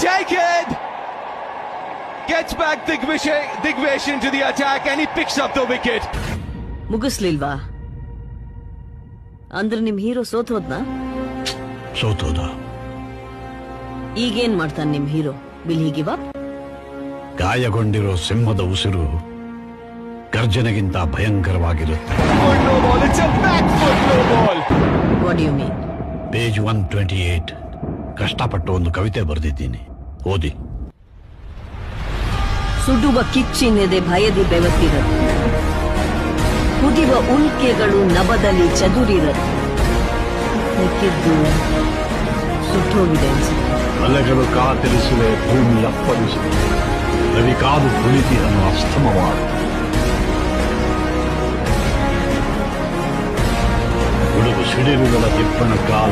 taken. Gets back Digvesh into the attack and he picks up the wicket. ಮುಗಿಸ್ಲಿಲ್ವಾ? ಅಂದ್ರೆ ನಿಮ್ hero ಸೋತೋದ್ನಾ? ಸೋತೋದ. ಈಗೇನ್ ಮಾಡ್ತಾನೆ ನಿಮ್ hero? Will he give up? ಗಾಯಗೊಂಡಿರೋ ಸಿಂಹದ ಉಸಿರು ಗರ್ಜನೆಗಿಂತ ಭಯಂಕರವಾಗಿರುತ್ತೆ. No ball, it's a back foot no ball. What do you mean? Page 128 ಕಷ್ಟಪಟ್ಟು ಒಂದು ಕವಿತೆ ಬರೆದಿದ್ದೀನಿ, ಓದಿ. ಸುಡುವ ಕಿಚ್ಚಿನೆದೆ ಭಯದಿ ಬೆವತಿರದು, ಕುದಿವ ಉಲ್ಕೆಗಳು ನಭದಲ್ಲಿ ಚದುರಿರದು, ಮಿಕ್ಕಿದ್ದು ಸುಟ್ಟೋಗಿದೆ ಅನ್ಸುತ್ತೆ. ಅಲೆಗಳು ಕಾತಿರಿಸುವೆ, ಭೂಮಿ ಅಪ್ಪಳಿಸುವೆ, ರವಿ ಕಾದು ಕುಳಿತಿರನ್ನು ಅಸ್ತಮವಾದ ಗುಡುಗು ಸಿಡಿಲುಗಳ ದಿಪ್ಪಣ ಕಾಲ